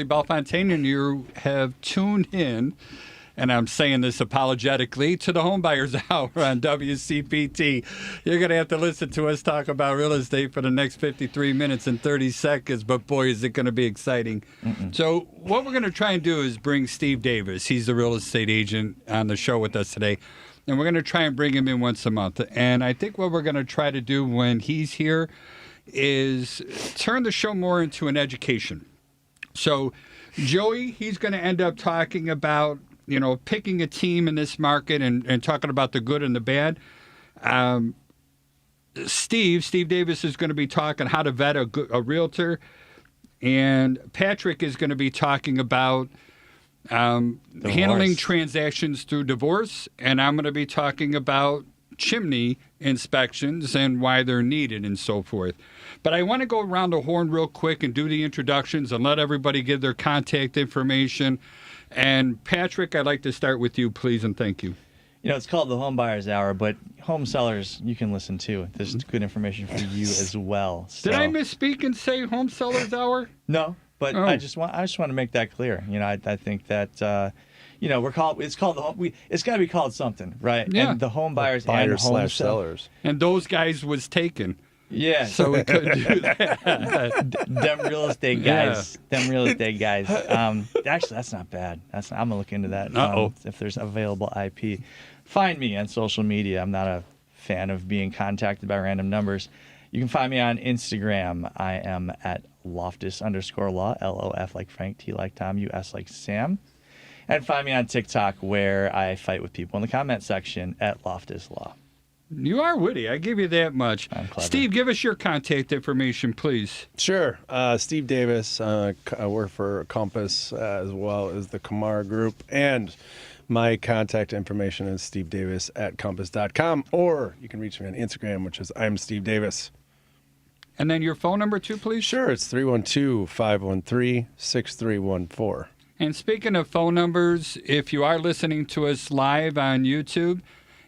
Belfontaine, and you have tuned in, and I'm saying this apologetically, to the Homebuyer's Hour on WCPT. You're going to have to listen to us talk about real estate for the next 53 minutes and 30 seconds, but boy, is it going to be exciting. So what we're going to try and do is bring Steve Davis. He's the real estate agent on the show with us today, and we're going to try and bring him in once a month. And I think what we're going to try to do when he's here is turn the show more into an education. So Joey, he's going to end up talking about, picking a team in this market and talking about the good and the bad. Steve Davis is going to be talking how to vet a realtor. And Patrick is going to be talking about handling transactions through divorce. And I'm going to be talking about chimney inspections and why they're needed and so forth. But I want to go around the horn real quick and do the introductions and let everybody give their contact information. And Patrick, I'd like to start with you, please, and thank you. It's called the HomeBuyer's Hour, but home sellers, you can listen too. There's good information for you as well. So. Did I misspeak and say Home Sellers Hour? No, but I just want to make that clear. I think that it's got to be called something, right? Yeah. And the home buyers Buyers and home slash sellers. And those guys was taken. Yeah. So we couldn't do that. Them real estate guys. Yeah. Them real estate guys. Actually, that's not bad. I'm going to look into that. If there's available IP. Find me on social media. I'm not a fan of being contacted by random numbers. You can find me on Instagram. I am at Loftus_law, LOF like Frank, T like Tom, US like Sam. And find me on TikTok, where I fight with people in the comment section at Loftus Law. You are witty. I give you that much. I'm clever. Steve, give us your contact information, please. Sure. Steve Davis. I work for Compass as well as the Kamar Group. And my contact information is stevedavis@compass.com. Or you can reach me on Instagram, which is I'm Steve Davis. And then your phone number, too, please? Sure. It's 312-513-6314. And speaking of phone numbers, if you are listening to us live on YouTube,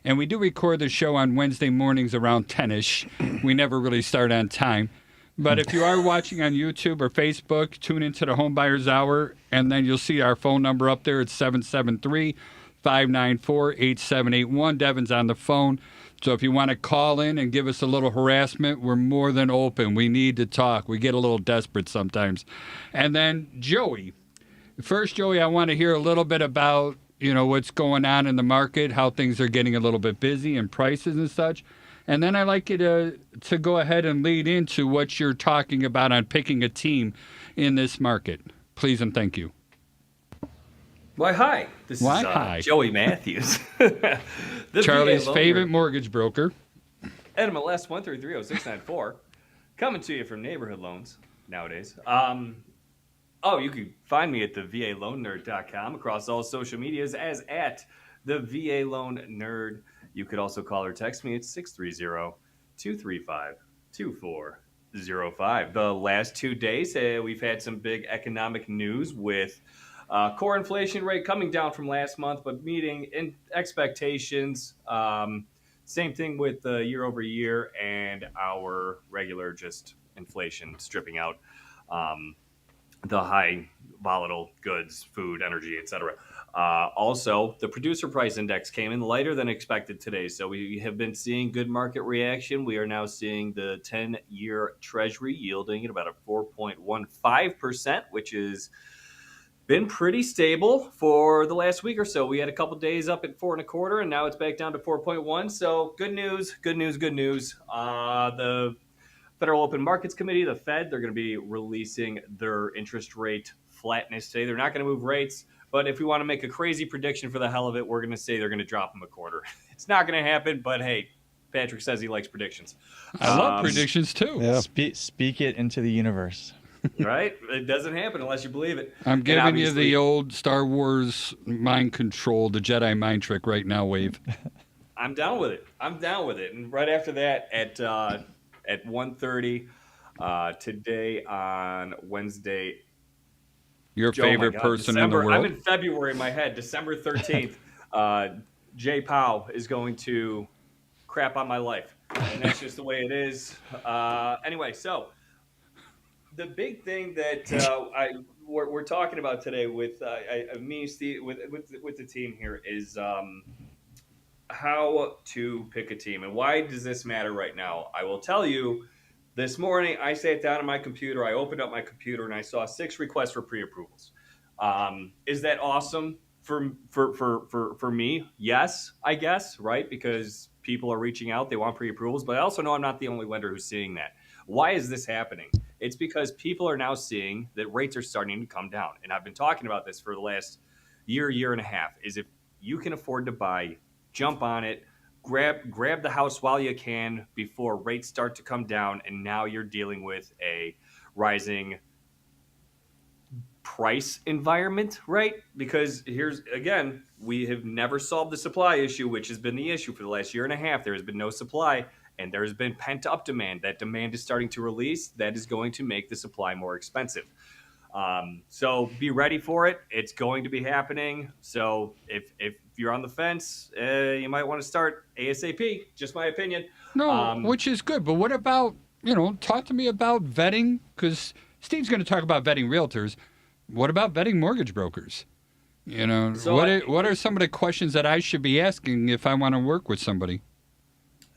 and we do record the show on Wednesday mornings around 10-ish. We never really start on time. But if you are watching on YouTube or Facebook, tune into the Homebuyer's Hour, and then you'll see our phone number up there. It's 773-594-8781. Devin's on the phone. So if you want to call in and give us a little harassment, we're more than open. We need to talk. We get a little desperate sometimes. And then Joey. First, Joey, I want to hear a little bit about what's going on in the market, how things are getting a little bit busy and prices and such. And then I'd like you to go ahead and lead into what you're talking about on picking a team in this market. Please and thank you. Why, hi. This is Joey Matthews. Charlie's favorite mortgage broker. NMLS 1330694. Coming to you from Neighborhood Loans nowadays. You can find me at the VALoanNerd.com across all social medias as at the VA Loan Nerd. You could also call or text me at 630-235-2405. The last 2 days, we've had some big economic news with core inflation rate coming down from last month, but meeting expectations. Same thing with the year over year and our regular just inflation stripping out the high volatile goods, food, energy, etc. Also, the producer price index came in lighter than expected today. So we have been seeing good market reaction. We are now seeing the 10-year Treasury yielding at about a 4.15%, which has been pretty stable for the last week or so. We had a couple days up at 4.25, and now it's back down to 4.1. So good news. The Federal Open Markets Committee, the Fed, they're going to be releasing their interest rate flatness today. They're not going to move rates, but if we want to make a crazy prediction for the hell of it, we're going to say they're going to drop them a quarter. It's not going to happen, but hey, Patrick says he likes predictions. I love predictions too. Yeah. Speak it into the universe. Right? It doesn't happen unless you believe it. I'm giving you the old Star Wars mind control, the Jedi mind trick right now, Wave. I'm down with it. And right after that, at 1:30 today on Wednesday. Your favorite person in the world. I'm in February in my head. December 13th, Jay Powell is going to crap on my life. And that's just the way it is. Anyway, so the big thing that we're talking about today with me, Steve, with the team here is how to pick a team. And why does this matter right now? I will tell you, this morning I sat down on my computer, I opened up my computer, and I saw 6 requests for pre-approvals. Is that awesome for me? Yes, I guess, right? Because people are reaching out, they want pre-approvals, but I also know I'm not the only lender who's seeing that. Why is this happening? It's because people are now seeing that rates are starting to come down. And I've been talking about this for the last year and a half, is if you can afford to buy, jump on it, grab the house while you can before rates start to come down, and now you're dealing with a rising price environment, right? Because here's, again, we have never solved the supply issue, which has been the issue for the last year and a half. There has been no supply, and there has been pent-up demand. That demand is starting to release. That is going to make the supply more expensive. So be ready for it. It's going to be happening. So if you're on the fence, you might want to start ASAP. Just my opinion. No, which is good. But what about, talk to me about vetting, because Steve's going to talk about vetting realtors. What about vetting mortgage brokers? So what are some of the questions that I should be asking if I want to work with somebody?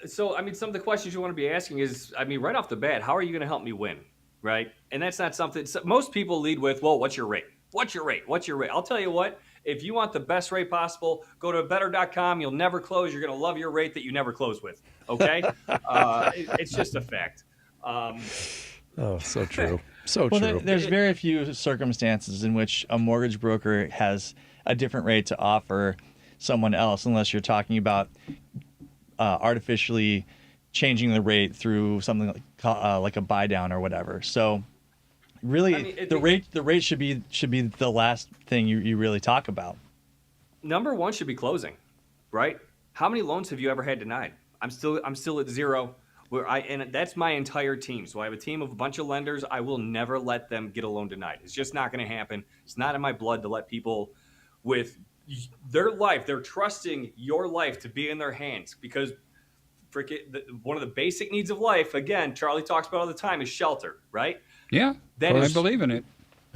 So, some of the questions you want to be asking is, right off the bat, how are you going to help me win? Right? And that's not something, most people lead with, well, what's your rate? What's your rate? What's your rate? I'll tell you what, if you want the best rate possible, go to better.com. You'll never close. You're going to love your rate that you never close with. Okay? It's just a fact. So true. So well, true. There's very few circumstances in which a mortgage broker has a different rate to offer someone else, unless you're talking about artificially changing the rate through something like a buy down or whatever. So really, the rate should be the last thing you really talk about. Number one should be closing, right? How many loans have you ever had denied? I'm still at 0. And that's my entire team. So I have a team of a bunch of lenders. I will never let them get a loan denied. It's just not going to happen. It's not in my blood to let people with their life, they're trusting your life to be in their hands, because one of the basic needs of life, again, Charlie talks about all the time, is shelter, right? Yeah, I believe in it.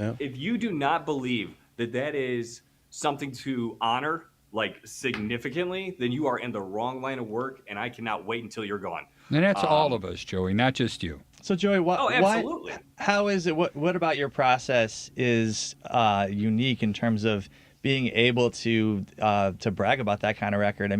Yeah. If you do not believe that is something to honor, like significantly, then you are in the wrong line of work, and I cannot wait until you're gone. And that's all of us, Joey, not just you. So, Joey, absolutely. How is it? What about your process is unique in terms of being able to brag about that kind of record?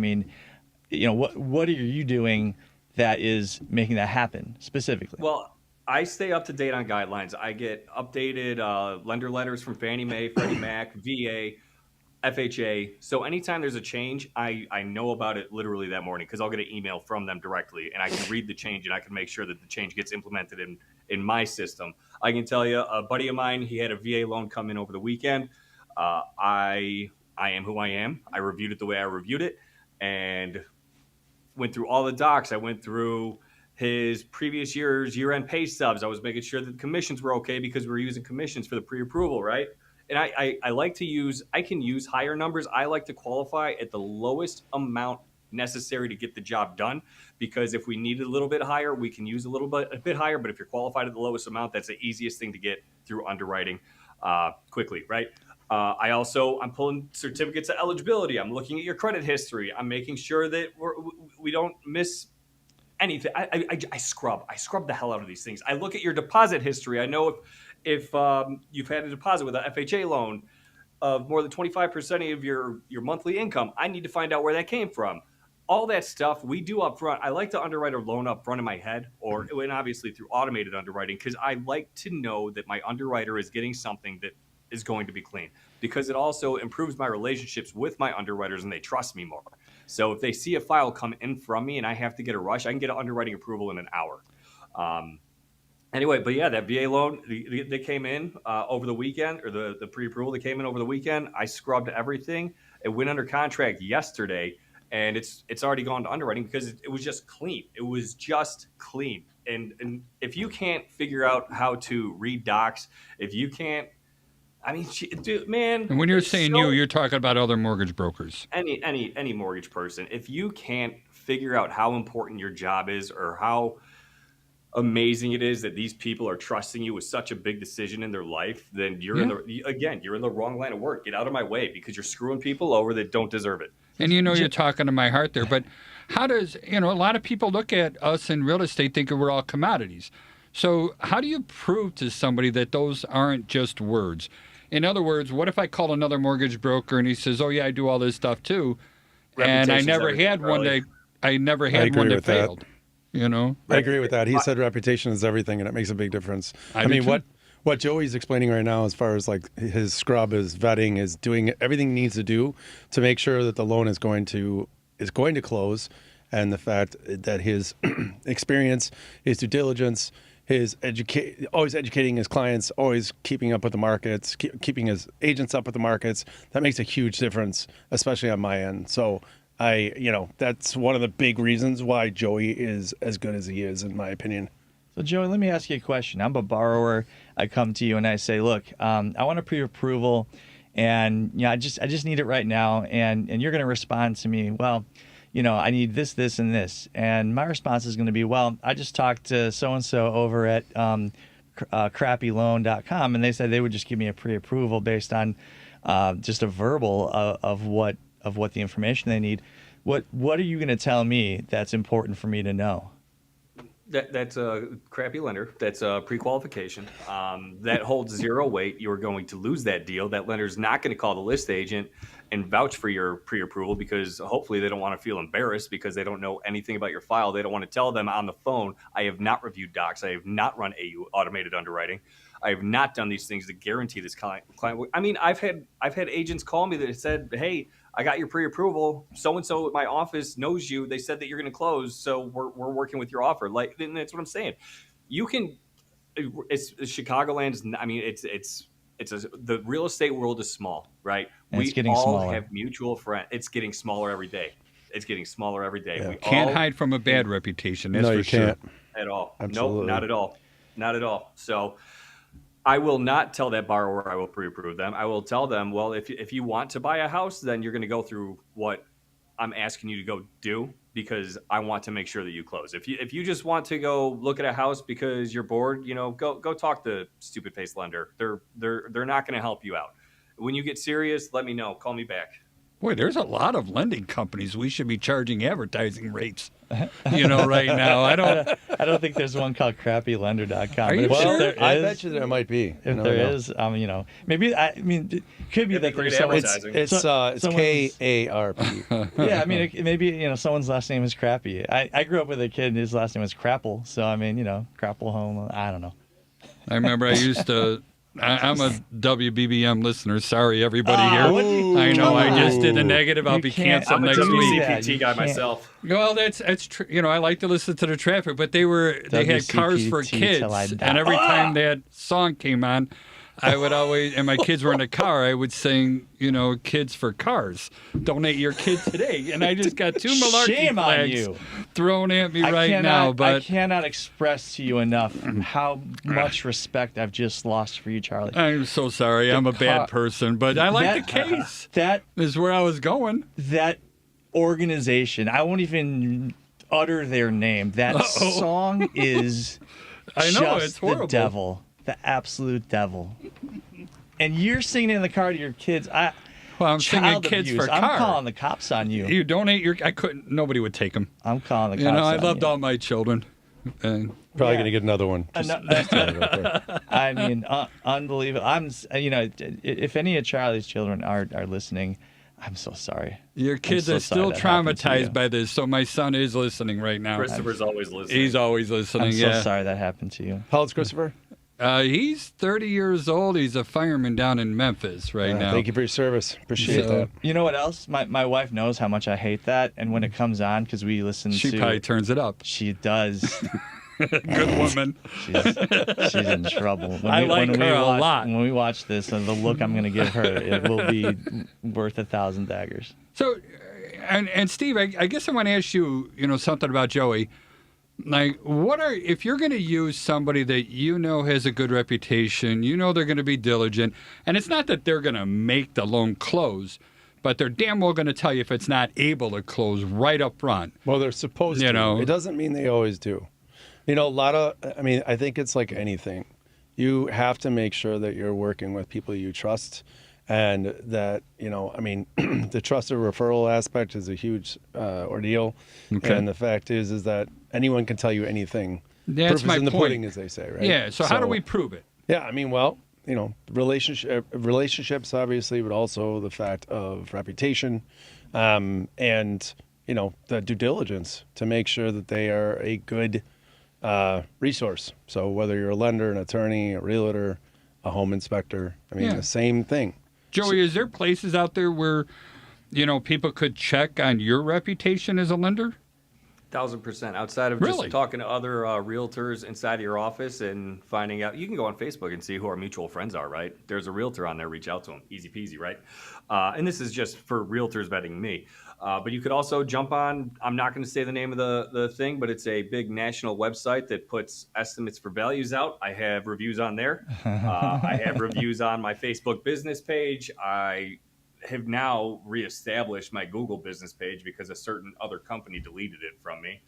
What are you doing that is making that happen specifically? Well, I stay up to date on guidelines. I get updated lender letters from Fannie Mae, Freddie Mac, VA, FHA. So anytime there's a change, I know about it literally that morning, because I'll get an email from them directly, and I can read the change, and I can make sure that the change gets implemented in my system. I can tell you, a buddy of mine, he had a VA loan come in over the weekend. I am who I am. I reviewed it the way I reviewed it, and went through all the docs. I went through his previous year's year-end pay stubs. I was making sure that the commissions were okay, because we were using commissions for the pre-approval, right? And I can use higher numbers. I like to qualify at the lowest amount necessary to get the job done, because if we need a little bit higher, we can use a bit higher. But if you're qualified at the lowest amount, that's the easiest thing to get through underwriting quickly, right? I'm pulling certificates of eligibility. I'm looking at your credit history. I'm making sure that we don't miss anything. I scrub the hell out of these things. I look at your deposit history. I know if you've had a deposit with an FHA loan of more than 25% of your monthly income, I need to find out where that came from. All that stuff we do up front. I like to underwrite a loan up front in my head, and obviously through automated underwriting, because I like to know that my underwriter is getting something that is going to be clean, because it also improves my relationships with my underwriters, and they trust me more. So if they see a file come in from me and I have to get a rush, I can get an underwriting approval in an hour. Anyway, but yeah, that VA loan, they came in over the weekend, or the pre-approval, they came in over the weekend. I scrubbed everything. It went under contract yesterday, and it's already gone to underwriting, because it was just clean. It was just clean. And if you can't figure out how to read docs, if you can't, dude, man. And when you're saying you're talking about other mortgage brokers. Any mortgage person. If you can't figure out how important your job is, or how amazing it is that these people are trusting you with such a big decision in their life, then you're you're in the wrong line of work. Get out of my way, because you're screwing people over that don't deserve it. And you're talking to my heart there, but how does, a lot of people look at us in real estate thinking we're all commodities. So how do you prove to somebody that those aren't just words? In other words, what if I call another mortgage broker and he says, "Oh yeah, I do all this stuff too," and I never had one that failed. I agree with that. He said reputation is everything, and it makes a big difference. I mean, what Joey's explaining right now, as far as like his scrub, his vetting, is doing everything he needs to do to make sure that the loan is going to close, and the fact that his experience, his due diligence, his always educating his clients, always keeping up with the markets, keeping his agents up with the markets. That makes a huge difference, especially on my end. So that's one of the big reasons why Joey is as good as he is, in my opinion. So, Joey, let me ask you a question. I'm a borrower. I come to you and I say, look, I want a pre-approval, and I just need it right now. And you're going to respond to me, well, I need this, this, and this. And my response is going to be, well, I just talked to so-and-so over at crappyloan.com, and they said they would just give me a pre-approval based on just a verbal of what the information they need. What are you going to tell me that's important for me to know? That's a crappy lender. That's a pre-qualification. That holds zero weight. You're going to lose that deal. That lender's not going to call the list agent and vouch for your pre-approval, because hopefully they don't want to feel embarrassed because they don't know anything about your file. They don't want to tell them on the phone, I have not reviewed docs. I have not run AU, automated underwriting. I have not done these things to guarantee this client. I mean, I've had agents call me that said, hey, I got your pre-approval. So-and-so at my office knows you. They said that you're going to close, so we're working with your offer. Like, and that's what I'm saying. You can, it's Chicagoland's. I mean, the real estate world is small, right? And we it's getting all smaller. have mutual friends. It's getting smaller every day. Yeah. We Can't all hide from a bad reputation. That's No, for you sure. can't. at all. Absolutely. Nope, not at all. So I will not tell that borrower I will pre-approve them. I will tell them, well, if you want to buy a house, then you're going to go through what I'm asking you to go do, because I want to make sure that you close. If you just want to go look at a house because you're bored, go talk to stupid face lender. They're not going to help you out. When you get serious, let me know. Call me back. Boy, there's a lot of lending companies we should be charging advertising rates. Right now. I don't think there's one called crappylender.com. Are you sure? I bet you there might be. If there is, maybe it could be that there's someone. It's KARP. Yeah, I mean, maybe someone's last name is Crappy. I grew up with a kid and his last name was Crapple, so I mean, Crapple Home. I don't know. I remember I used to. I'm a WBBM listener. Sorry, everybody here. I know I just did a negative. I'll be canceled next week. I'm a WCPT guy myself. Well, that's true. I like to listen to the traffic, but they had Cars for Kids, and every time that song came on, I would always, and my kids were in the car, I would sing, Kids for Cars. Donate your kid today. And I just got two malarkey flags thrown at me now. But I cannot express to you enough how much respect I've just lost for you, Charlie. I'm so sorry. I'm a bad person, but I like the case. That is where I was going. That organization, I won't even utter their name. That song is it's horrible. The devil. The absolute devil. And you're singing in the car to your kids. I'm singing Kids for Cars. I'm calling the cops on you. You donate I couldn't, nobody would take them. I'm calling the cops on you. I loved all my children. Probably going to get another one. I mean, unbelievable. If any of Charlie's children are listening, I'm so sorry. Your kids are still traumatized by this, so my son is listening right now. Christopher's always listening. He's always listening, I'm so sorry that happened to you. How old's Christopher? He's 30 years old. He's a fireman down in Memphis now. Thank you for your service. Appreciate that. You know what else? My wife knows how much I hate that, and when it comes on, because we listen to... She probably turns it up. She does. Good woman. She's in trouble. I like her a lot. When we watch this, and the look I'm going to give her, it will be worth 1,000 daggers. So, and Steve, I guess I want to ask you, something about Joey. Like, if you're going to use somebody that has a good reputation, they're going to be diligent, and it's not that they're going to make the loan close, but they're damn well going to tell you if it's not able to close right up front. Well, they're supposed to. It doesn't mean they always do. A lot of, I think it's like anything. You have to make sure that you're working with people you trust, and that, the trusted referral aspect is a huge ordeal. Okay. And the fact is that anyone can tell you anything. That's Proof my is in the point. pudding, as they say, right? Yeah. So how do we prove it? Yeah, relationships, obviously, but also the fact of reputation, and, the due diligence to make sure that they are a good resource. So whether you're a lender, an attorney, a realtor, a home inspector, the same thing. Joey, is there places out there where, people could check on your reputation as a lender? 1,000%. Outside of Really? just talking to other realtors inside of your office and finding out, you can go on Facebook and see who our mutual friends are, right? There's a realtor on there, reach out to them. Easy peasy, right? And this is just for realtors vetting me. But you could also jump on, I'm not going to say the name of the thing, but it's a big national website that puts estimates for values out. I have reviews on there. I have reviews on my Facebook business page. I have now reestablished my Google business page because a certain other company deleted it from me,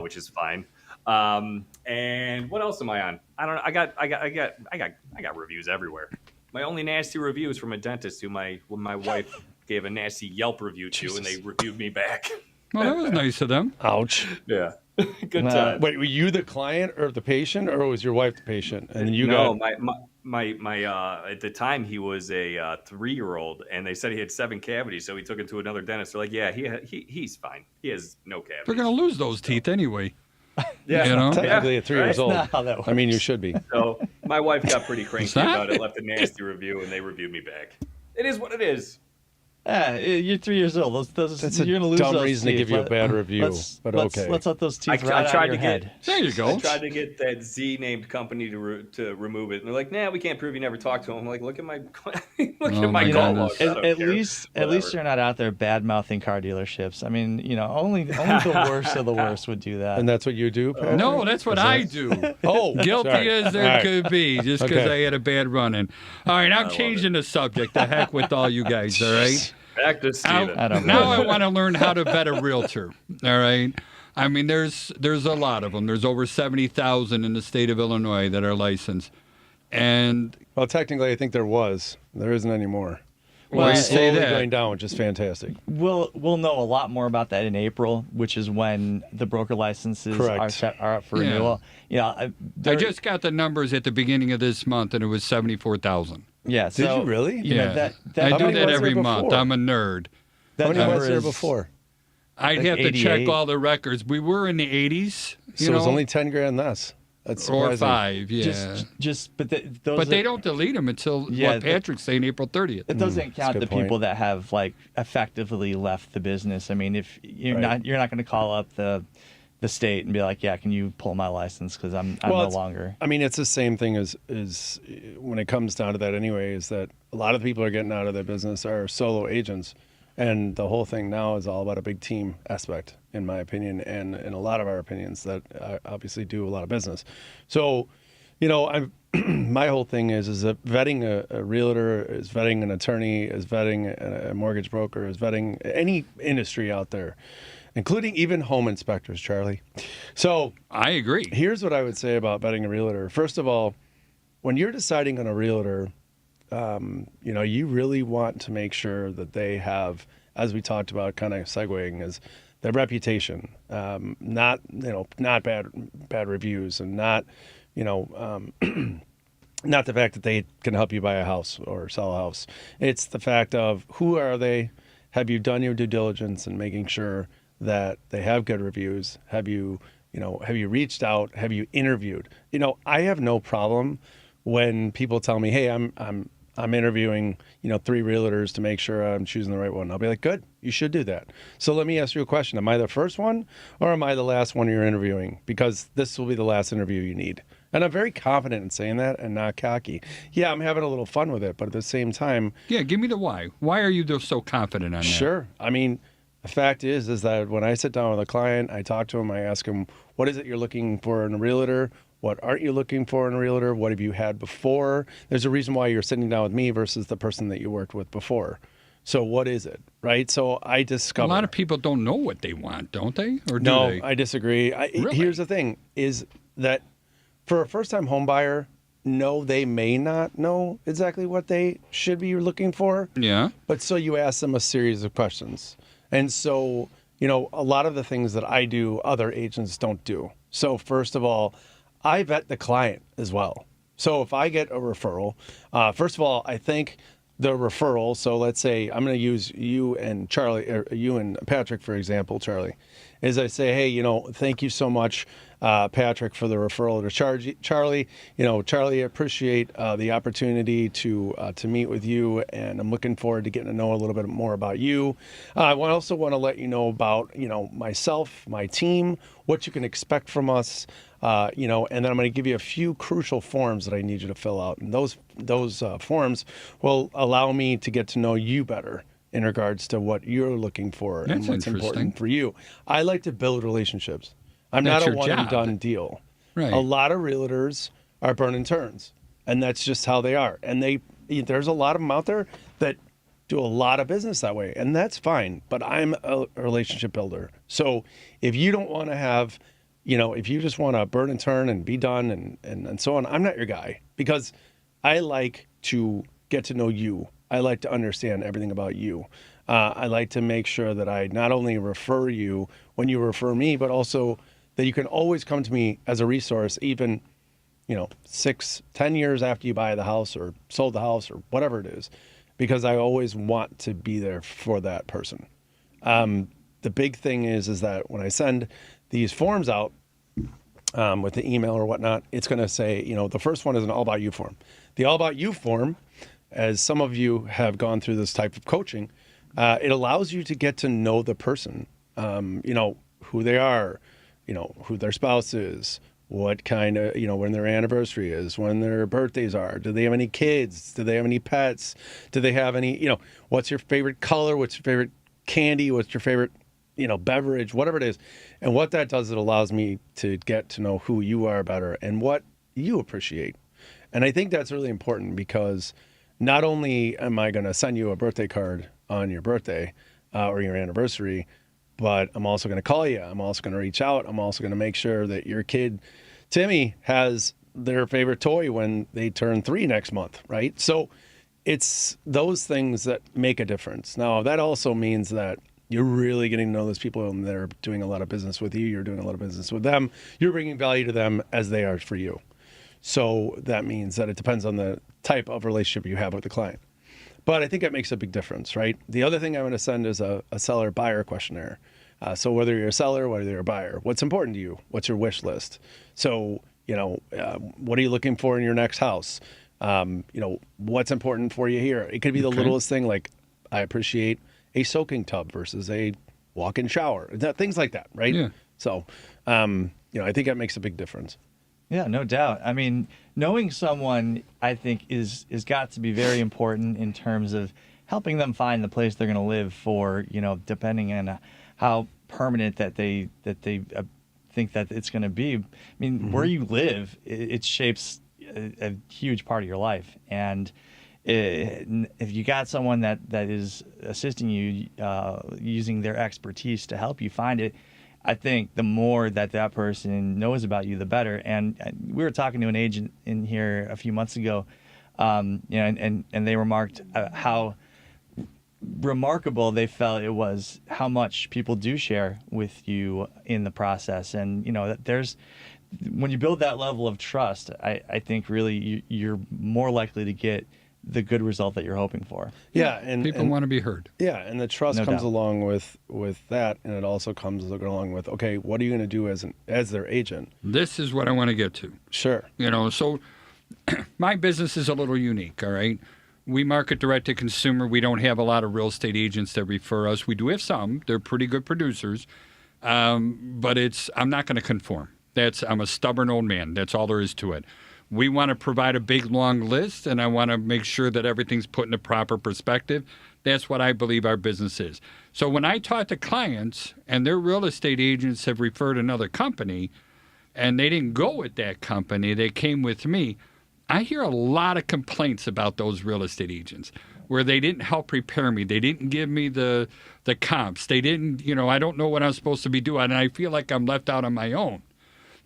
which is fine. And what else am I on? I don't know. I got reviews everywhere. My only nasty review is from a dentist when my wife gave a nasty Yelp review to, and they reviewed me back. Well, that was nice of them. Ouch. Yeah. Good time. Wait, were you the client or the patient, or was your wife the patient? And then you no, got... my at the time he was a 3-year-old, and they said he had 7 cavities, so he took him to another dentist. They're like, yeah, he's fine. He has no cavities. They're gonna lose those teeth anyway. Yeah, technically at 3 years old. Not how that works. You should be. So my wife got pretty cranky about it, left a nasty review, and they reviewed me back. It is what it is. You're 3 years old. That's you're gonna lose dumb those reason teeth. to give you a bad review, but okay. Let's let those teeth I rot out tried your to head. There you go. I tried to get that Z named company to remove it, and they're like, "Nah, we can't prove you never talked to him." I'm like, look at my at my call logs. At least you're not out there bad mouthing car dealerships. Only the worst of the worst would do that. And that's what you do, Patrick? No, that's what I do. Oh, Guilty sorry. as there All right. could be, just because Okay. I had a bad run-in. All right, I'm changing the subject. The heck with all you guys, all right? Back to Steven. Now I want to learn how to vet a realtor, all right? There's a lot of them. There's over 70,000 in the state of Illinois that are licensed. And Well, technically, I think there was. There isn't anymore. Well, you It's say slowly that. going down, which is fantastic. We'll know a lot more about that in April, which is when the broker licenses Correct. are up for Yeah. renewal. I just got the numbers at the beginning of this month, and it was 74,000. Yeah. Did you really? Yeah, that I do many that was every there month. before? I'm a nerd. that How many number was there is- before? I'd Like have to check 88. all the records. We were in the 80s, So it's only 10 grand less. That's or surprising. 5, yeah. But They don't delete them until what Patrick's saying, April 30th. It doesn't count good the point. people that have effectively left the business. If you're not going to call up the state and be like, yeah, can you pull my license because I'm no longer. It's the same thing as when it comes down to that anyway, is that a lot of people are getting out of their business are solo agents. And the whole thing now is all about a big team aspect, in my opinion, and in a lot of our opinions that obviously do a lot of business. So, my whole thing is that vetting a realtor, is vetting an attorney, is vetting a mortgage broker, is vetting any industry out there, including even home inspectors, Charlie. So I agree. here's what I would say about vetting a realtor. First of all, when you're deciding on a realtor, you really want to make sure that they have, as we talked about, kind of segueing, is their reputation, not bad reviews, and not not the fact that they can help you buy a house or sell a house. It's the fact of who are they? Have you done your due diligence in making sure that they have good reviews? Have you reached out? Have you interviewed? I have no problem when people tell me, hey, I'm interviewing, 3 realtors to make sure I'm choosing the right one. I'll be like, good, you should do that. So let me ask you a question. Am I the first one or am I the last one you're interviewing? Because this will be the last interview you need. And I'm very confident in saying that and not cocky. Yeah, I'm having a little fun with it, but at the same time. Yeah, give me the why. Why are you so confident on that? Sure. The fact is that when I sit down with a client, I talk to him, I ask him, what is it you're looking for in a realtor? What aren't you looking for in a realtor? What have you had before? There's a reason why you're sitting down with me versus the person that you worked with before. So what is it, right? So I discover. A lot of people don't know what they want, don't they? Or do No, they? I disagree. Really? Here's the thing, is that for a first-time home buyer, no, they may not know exactly what they should be looking for. Yeah. But so you ask them a series of questions. And so, a lot of the things that I do, other agents don't do. So first of all, I vet the client as well. So if I get a referral, first of all, I think the referral, so let's say I'm going to use you and Charlie, or you and Patrick, for example, Charlie, is I say, hey, thank you so much, Patrick, for the referral to Charlie. Charlie, I appreciate the opportunity to meet with you, and I'm looking forward to getting to know a little bit more about you. I also want to let you know about, myself, my team, what you can expect from us, and then I'm going to give you a few crucial forms that I need you to fill out. And those forms will allow me to get to know you better in regards to what you're looking for and what's important for you. I like to build relationships. I'm not a one and done deal. Right. A lot of realtors are burn and turns, and that's just how they are. And there's a lot of them out there that do a lot of business that way, and that's fine. But I'm a relationship builder. So if you don't want to have, if you just want to burn and turn and be done and so on, I'm not your guy, because I like to get to know you. I like to understand everything about you. I like to make sure that I not only refer you when you refer me, but also that you can always come to me as a resource, even, 6-10 years after you buy the house or sold the house or whatever it is, because I always want to be there for that person. The big thing is that when I send these forms out with the email or whatnot, it's going to say, the first one is an all about you form. The all about you form, as some of you have gone through this type of coaching, it allows you to get to know the person, who they are, who their spouse is, what kind of, when their anniversary is, when their birthdays are, do they have any kids, do they have any pets, do they have any, what's your favorite color, what's your favorite candy, what's your favorite, beverage, whatever it is. And what that does, it allows me to get to know who you are better and what you appreciate. And I think that's really important, because not only am I going to send you a birthday card on your birthday or your anniversary, but I'm also going to call you. I'm also going to reach out. I'm also going to make sure that your kid, Timmy, has their favorite toy when they turn 3 next month, right? So it's those things that make a difference. Now, that also means that you're really getting to know those people, and they're doing a lot of business with you. You're doing a lot of business with them. You're bringing value to them as they are for you. So that means that it depends on the type of relationship you have with the client. But I think it makes a big difference, right? The other thing I'm going to send is a seller-buyer questionnaire. So whether you're a seller, whether you're a buyer, what's important to you? What's your wish list? So, what are you looking for in your next house? What's important for you here? It could be the littlest thing, like I appreciate a soaking tub versus a walk-in shower, things like that, right? Yeah. So, I think that makes a big difference. Yeah, no doubt. I mean, knowing someone, I think, is got to be very important in terms of helping them find the place they're going to live for, depending on how permanent that they think that it's going to be. I mean, where you live, it shapes a huge part of your life. And if you got someone that is assisting you using their expertise to help you find it, I think the more that person knows about you, the better. And we were talking to an agent in here a few months ago, and they remarked how remarkable they felt it was, how much people do share with you in the process. And that there's, when you build that level of trust, I think really you're more likely to get the good result that you're hoping for. Yeah, and people want to be heard. Yeah, and the trust No comes doubt. along with that, and it also comes along with, okay, what are you going to do as their agent? This is what I want to get to. Sure. So my business is a little unique, all right? We market direct to consumer. We don't have a lot of real estate agents that refer us. We do have some. They're pretty good producers. But I'm not going to conform. I'm a stubborn old man. That's all there is to it. We want to provide a big, long list, and I want to make sure that everything's put in a proper perspective. That's what I believe our business is. So when I talk to clients and their real estate agents have referred another company and they didn't go with that company, they came with me, I hear a lot of complaints about those real estate agents where they didn't help prepare me. They didn't give me the comps. They didn't, I don't know what I'm supposed to be doing, and I feel like I'm left out on my own.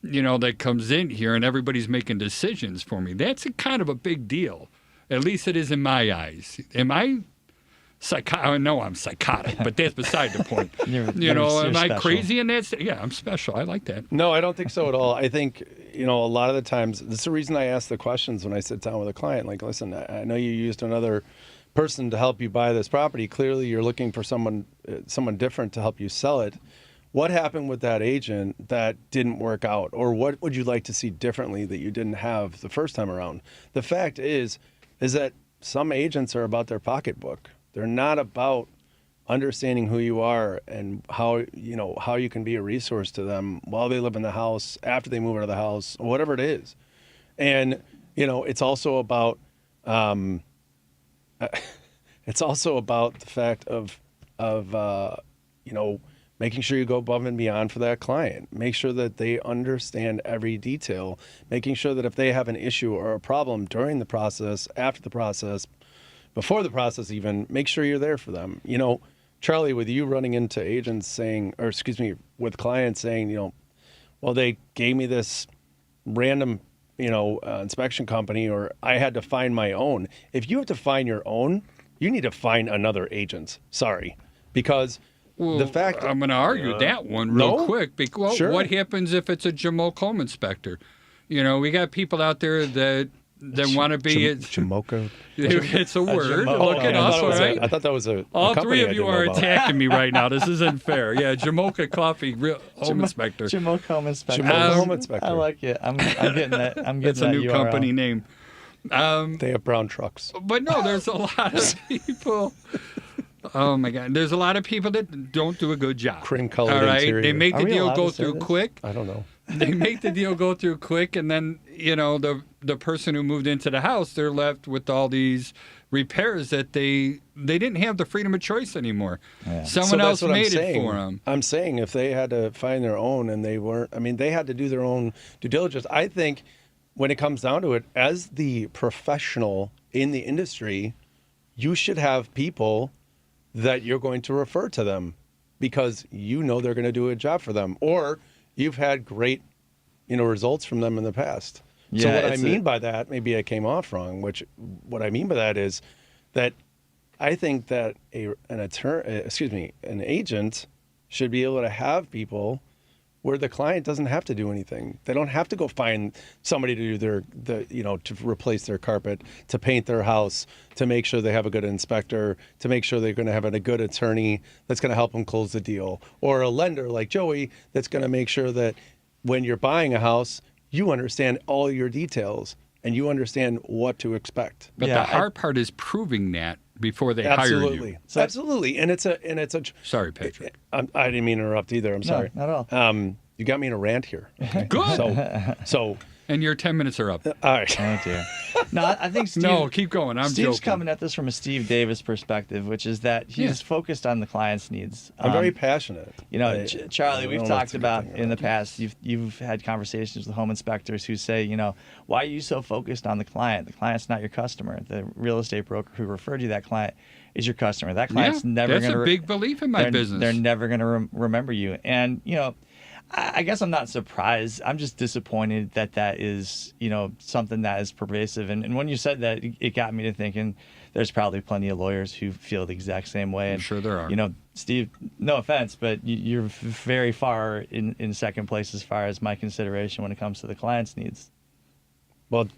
that comes in here and everybody's making decisions for me. That's a kind of a big deal. At least it is in my eyes. Am I psychotic? No, I'm psychotic, but that's beside the point. You're am I special. crazy in that? Yeah, I'm special. I like that. No, I don't think so at all. I think, a lot of the times, this is the reason I ask the questions when I sit down with a client. Like, listen, I know you used another person to help you buy this property. Clearly, you're looking for someone different to help you sell it. What happened with that agent that didn't work out? Or what would you like to see differently that you didn't have the first time around? The fact is that some agents are about their pocketbook. They're not about understanding who you are and how you can be a resource to them while they live in the house, after they move out of the house, or whatever it is. And, it's also about the fact of making sure you go above and beyond for that client. Make sure that they understand every detail, making sure that if they have an issue or a problem during the process, after the process, before the process even, make sure you're there for them. Charlie, with you running into agents with clients saying, well, they gave me this random, inspection company, or I had to find my own. If you have to find your own, you need to find another agent. Sorry. Because the fact... I'm going to argue that one real quick. Sure. What happens if it's a Jamoke home inspector? We got people out there that want to be... Jamoke? It's a word. Jamoke. Look it up, all right? I thought that was a All company three of I you didn't are know about. attacking me right now. This isn't fair. Yeah, Jamoke Coffee home inspector. Jamoke Home Inspector. Jamoke Home Inspector. I like it. I'm getting that. I'm getting It's a that new URL. company name. They have brown trucks. But no, there's a lot of people. Oh my God, there's a lot of people that don't do a good job. Cream-colored All right, interior. they make Are the we deal allowed go to say through this? quick. I don't know. They make the deal go through quick, and then the person who moved into the house, they're left with all these repairs that they didn't have the freedom of choice anymore. Yeah. Someone So else that's what made I'm saying. it for them. I'm saying if they had to find their own and they weren't, they had to do their own due diligence. I think when it comes down to it, as the professional in the industry, you should have people that you're going to refer to them because they're going to do a job for them, or you've had great, results from them in the past. So Yeah, what I mean by that, maybe I came off wrong, what I mean by that is that I think that an agent should be able to have people where the client doesn't have to do anything. They don't have to go find somebody to do to replace their carpet, to paint their house, to make sure they have a good inspector, to make sure they're going to have a good attorney that's going to help them close the deal, or a lender like Joey that's going to make sure that when you're buying a house, you understand all your details and you understand what to expect. But Yeah, the hard part is proving that before they hire you. Absolutely, absolutely, and it's a. Sorry, Patrick. I didn't mean to interrupt either. I'm sorry. not at all. You got me in a rant here. Okay? Good. So, And your 10 minutes are up. all right. Oh dear. No, I think Steve. No, keep going. I'm Steve's joking. coming at this from a Steve Davis perspective, which is that he's focused on the client's needs. I'm very passionate. Charlie, I we've don't know if talked it's a good about thing or in the not. past. You've had conversations with home inspectors who say, why are you so focused on the client? The client's not your customer. The real estate broker who referred you that client is your customer. That client's never that's going to. a big belief in my business. They're never going to remember you. And I guess I'm not surprised. I'm just disappointed that is, something that is pervasive. And when you said that, it got me to thinking there's probably plenty of lawyers who feel the exact same way. I'm sure there are. Steve, no offense, but you're very far in second place as far as my consideration when it comes to the client's needs. Well,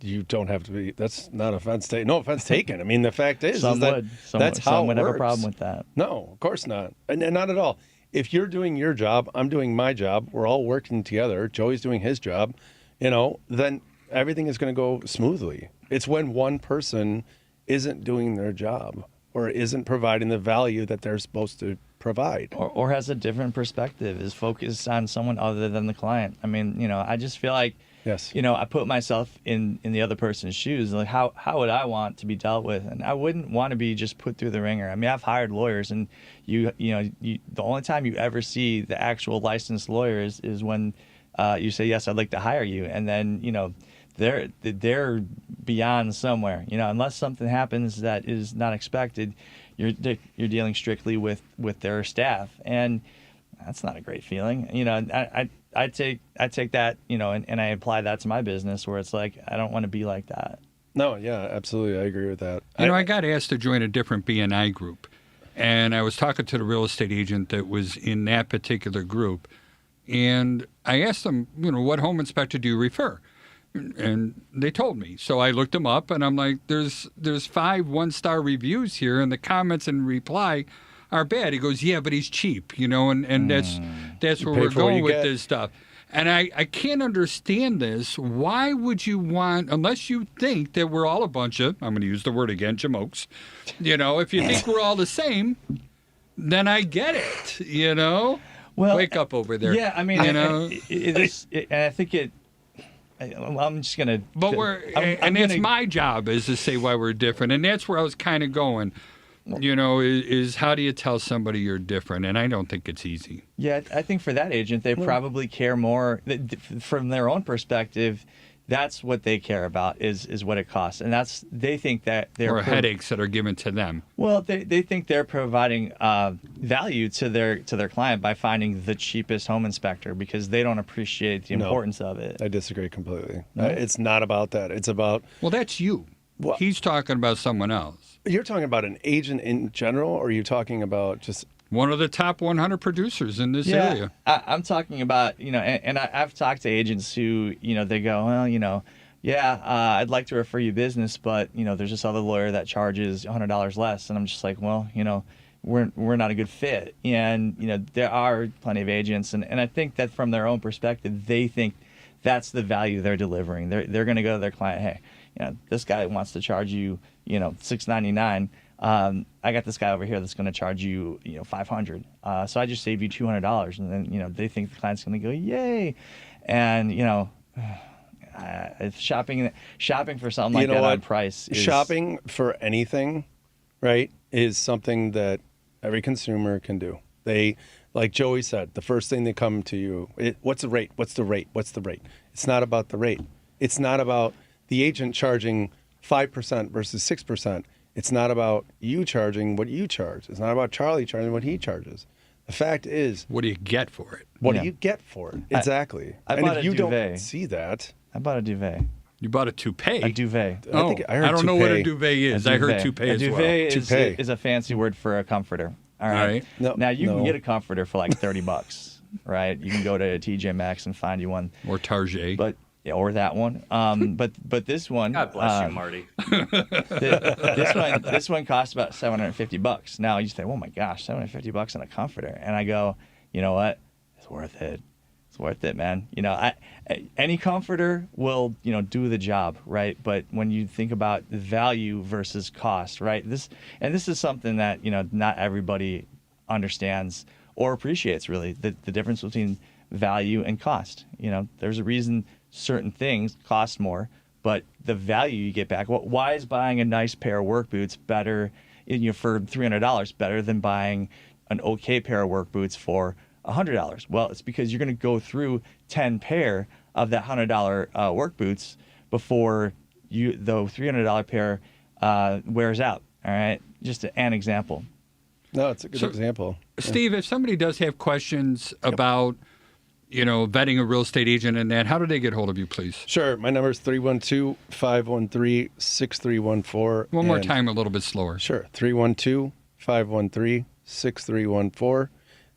you don't have to be. That's not offense taken. No offense taken. The fact is, Some is that would. that's how Some it would have a works. problem with that. No, of course not, and not at all. If you're doing your job, I'm doing my job. We're all working together. Joey's doing his job. Then everything is going to go smoothly. It's when one person isn't doing their job or isn't providing the value that they're supposed to provide. Or has a different perspective, is focused on someone other than the client. I just feel like, Yes. I put myself in the other person's shoes. Like, how would I want to be dealt with? And I wouldn't want to be just put through the ringer. I've hired lawyers, and the only time you ever see the actual licensed lawyers is when you say, yes, I'd like to hire you. And then, they're beyond somewhere, unless something happens that is not expected, you're dealing strictly with their staff. And that's not a great feeling. I take that, and I apply that to my business where it's like, I don't want to be like that. No, yeah, absolutely. I agree with that. I got asked to join a different BNI group, and I was talking to the real estate agent that was in that particular group, and I asked them, what home inspector do you refer? And they told me. So I looked them up, and I'm like, there's 5 1-star reviews here, and the comments in reply are bad. He goes, yeah, but he's cheap, and that's where we're going with this stuff. And I can't understand this. Why would you want, unless you think that we're all a bunch of, I'm going to use the word again, jamokes, if you think we're all the same, then I get it, Well, wake up over there. Yeah, I mean, and I think I'm just gonna. But it's my job is to say why we're different, and that's where I was kind of going. Is how do you tell somebody you're different? And I don't think it's easy. Yeah, I think for that agent, they probably care more from their own perspective. That's what they care about is what it costs, and they think that they're headaches that are given to them. Well, they think they're providing value to their client by finding the cheapest home inspector because they don't appreciate the importance of it. I disagree completely. No? It's not about that. It's about that's you. Well, he's talking about someone else. You're talking about an agent in general, or are you talking about just one of the top 100 producers in this area? I'm talking about, and I've talked to agents who, they go, well, I'd like to refer you business, but, there's this other lawyer that charges $100 less. And I'm just like, well, we're not a good fit. And, there are plenty of agents. And I think that from their own perspective, they think that's the value they're delivering. They're going to go to their client, hey, this guy wants to charge you, $699. I got this guy over here that's going to charge you, $500. So I just saved you $200, and then they think the client's going to go, yay, and shopping for something like that on price. Shopping for anything, right, is something that every consumer can do. They, like Joey said, the first thing they come to you, what's the rate? What's the rate? What's the rate? It's not about the rate. It's not about the agent charging 5% versus 6%. It's not about you charging what you charge. It's not about Charlie charging what he charges. The fact is, what do you get for it? What do you get for it? Exactly. I bought if you don't see that, I bought a duvet. You bought a toupee? A duvet. I don't know what a duvet is. I heard toupee as well. A duvet is a fancy word for a comforter. All right. No, now you can get a comforter for like $30, right? You can go to TJ Maxx and find you one. Or Target. Or that one. But this one. God bless you, Marty. This one costs about $750. Now you say, oh my gosh, $750 on a comforter, and I go, you know what? It's worth it. It's worth it, man. Any comforter will do the job, right? But when you think about value versus cost, right? This is something that not everybody understands or appreciates really the difference between value and cost. There's a reason certain things cost more, but the value you get back. Why is buying a nice pair of work boots better, for $300 better than buying an okay pair of work boots for $100? Well, it's because you're going to go through 10 pair of that $100 work boots before the $300 pair wears out. All right, just an example. No, it's a good example. Steve, if somebody does have questions about vetting a real estate agent and that, how do they get hold of you, please? Sure. My number is 312-513-6314. One more time, a little bit slower. Sure. 312-513-6314.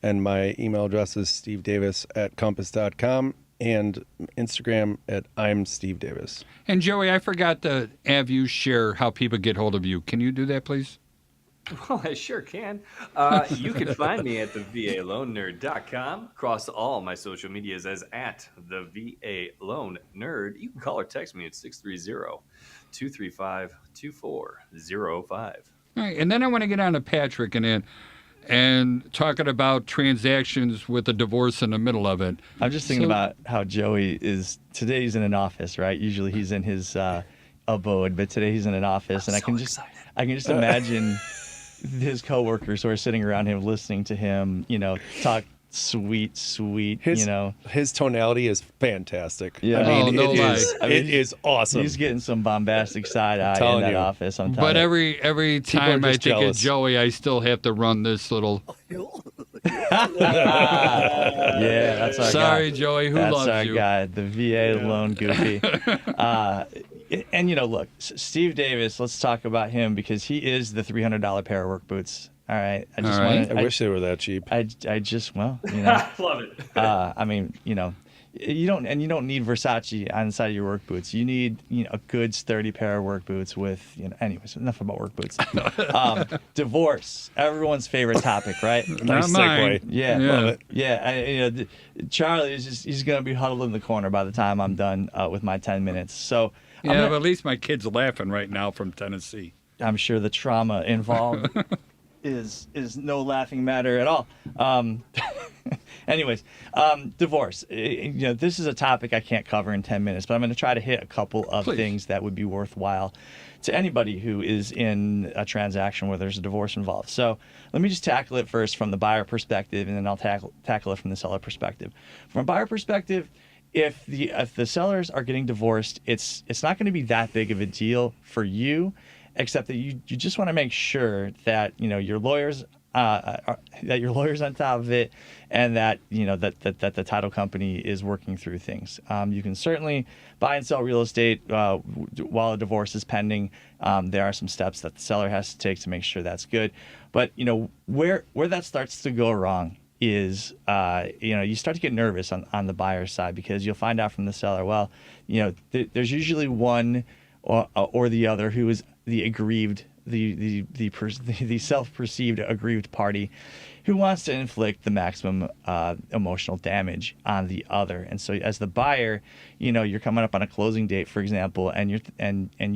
And my email address is stevedavis@compass.com and Instagram at I'm Steve Davis. And Joey, I forgot to have you share how people get hold of you. Can you do that, please? Well, I sure can. You can find me at thevalonenerd.com. Across all my social medias as at thevalonenerd. You can call or text me at 630-235-2405. All right, and then I want to get on to Patrick and talking about transactions with a divorce in the middle of it. I'm just thinking about how Joey is today. He's in an office, right? Usually he's in his abode, but today he's in an office, and I can just imagine his coworkers who are sitting around him listening to him, talk sweet, his tonality is fantastic. Yeah. It is awesome. He's getting some bombastic side eye in that office. I'm telling but you. every time I think of Joey, I still have to run this little. Yeah, that's our Sorry, guy. Joey. Who That's loves our you? guy, the VA loan goofy. And look, Steve Davis. Let's talk about him because he is the $300 pair of work boots. All right. I just All right. want I wish they were that cheap. I just Love it. I mean, you don't need Versace on the side of your work boots. You need a good sturdy pair of work boots with anyways, enough about work boots. Divorce, everyone's favorite topic, right? Nice mine. segue. Yeah, Love it. Yeah. Charlie is he's gonna be huddled in the corner by the time I'm done with my 10 minutes. So Yeah, but at least my kid's laughing right now from Tennessee. I'm sure the trauma involved is no laughing matter at all. Anyways, divorce. This is a topic I can't cover in 10 minutes, but I'm going to try to hit a couple of things that would be worthwhile to anybody who is in a transaction where there's a divorce involved. So let me just tackle it first from the buyer perspective, and then I'll tackle it from the seller perspective. From a buyer perspective, if the sellers are getting divorced, it's not going to be that big of a deal for you, except that you just want to make sure that your lawyers on top of it, and that that the title company is working through things. You can certainly buy and sell real estate while a divorce is pending. There are some steps that the seller has to take to make sure that's good. But where that starts to go wrong is you start to get nervous on the buyer's side, because you'll find out from the seller, well, there's usually one or the other who is the aggrieved, the self-perceived aggrieved party, who wants to inflict the maximum emotional damage on the other. And so as the buyer, you're coming up on a closing date, for example, and you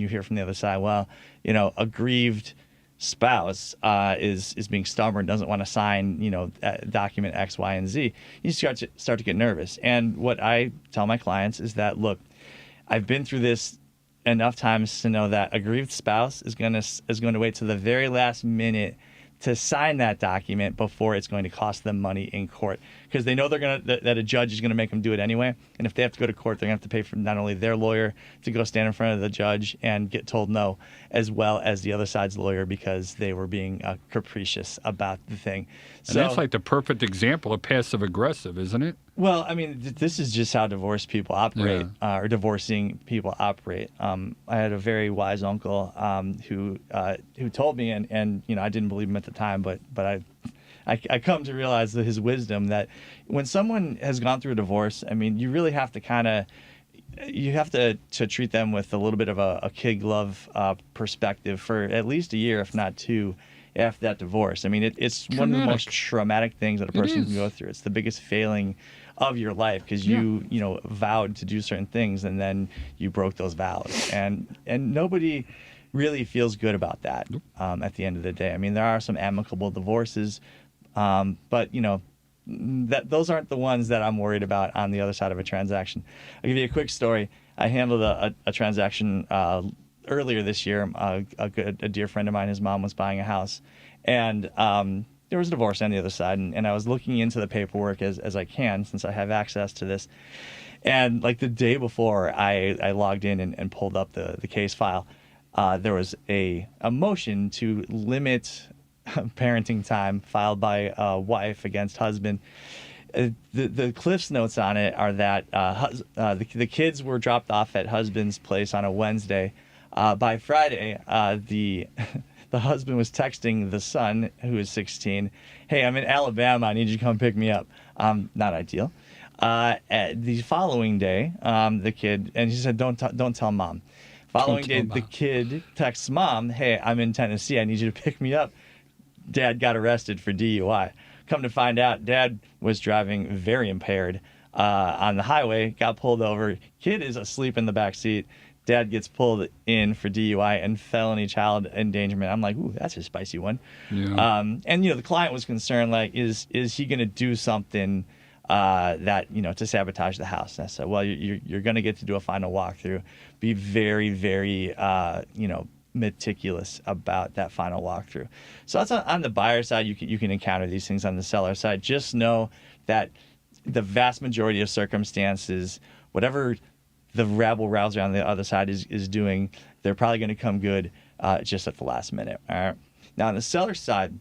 hear from the other side, well, aggrieved spouse is being stubborn, doesn't want to sign document X, Y, and Z. You start to get nervous. And what I tell my clients is that, look, I've been through this enough times to know that aggrieved spouse is going to wait to the very last minute to sign that document before it's going to cost them money in court, because they know that a judge is going to make them do it anyway. And if they have to go to court, they're going to have to pay for not only their lawyer to go stand in front of the judge and get told no, as well as the other side's lawyer, because they were being capricious about the thing. And that's like the perfect example of passive aggressive, isn't it? Well, I mean, this is just how divorced people operate, or divorcing people operate. I had a very wise uncle who told me, and I didn't believe him at the time, but I come to realize that his wisdom, that when someone has gone through a divorce, I mean, you really have to to treat them with a little bit of a kid glove perspective for at least a year, if not two, after that divorce. I mean, it's one of the most traumatic things that a person can go through. It's the biggest failing of your life, because you vowed to do certain things and then you broke those vows, and nobody really feels good about that at the end of the day. I mean, there are some amicable divorces, but those aren't the ones that I'm worried about on the other side of a transaction. I'll give you a quick story. I handled a transaction earlier this year. A dear friend of mine, his mom was buying a house, and there was a divorce on the other side, and I was looking into the paperwork as I can, since I have access to this. And like the day before I logged in and pulled up the case file, there was a motion to limit parenting time filed by wife against husband. The Cliff's notes on it are that the kids were dropped off at husband's place on a Wednesday. By Friday, the husband was texting the son, who is 16, "Hey, I'm in Alabama. I need you to come pick me up." Not ideal. The following day, the kid, and he said, "Don't tell mom." Following day, the kid texts mom, "Hey, I'm in Tennessee. I need you to pick me up." Dad got arrested for DUI. Come to find out, Dad was driving very impaired on the highway, got pulled over. Kid is asleep in the back seat. Dad gets pulled in for DUI and felony child endangerment. I'm like, ooh, that's a spicy one. Yeah. And the client was concerned, like, is he going to do something that to sabotage the house? And I said, well, you're going to get to do a final walkthrough. Be very, very meticulous about that final walkthrough. So that's on the buyer side. You can encounter these things on the seller side. Just know that the vast majority of circumstances, whatever the rabble rouser on the other side is doing, they're probably going to come good just at the last minute. All right. Now on the seller side,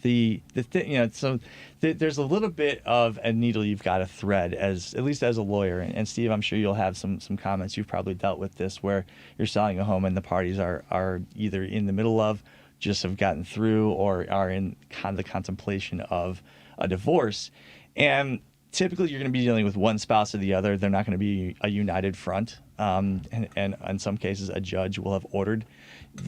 The thing, so there's a little bit of a needle you've got to thread, at least as a lawyer. And Steve, I'm sure you'll have some comments. You've probably dealt with this where you're selling a home and the parties are either in the middle of, just have gotten through, or are in the contemplation of a divorce. And typically you're going to be dealing with one spouse or the other. They're not going to be a united front. And in some cases, a judge will have ordered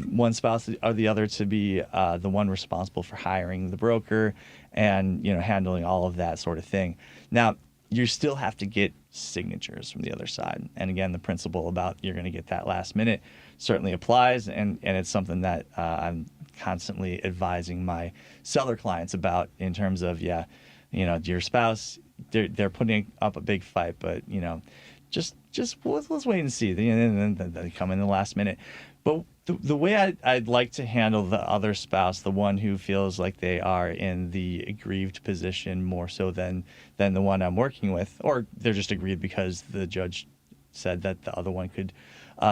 one spouse or the other to be the one responsible for hiring the broker and handling all of that sort of thing. Now, you still have to get signatures from the other side. And again, the principle about you're going to get that last minute certainly applies, and it's something that I'm constantly advising my seller clients about in terms of, your spouse, they're putting up a big fight, but just let's wait and see. And then they come in the last minute. But the way I'd like to handle the other spouse, the one who feels like they are in the aggrieved position more so than the one I'm working with, or they're just aggrieved because the judge said that the other one could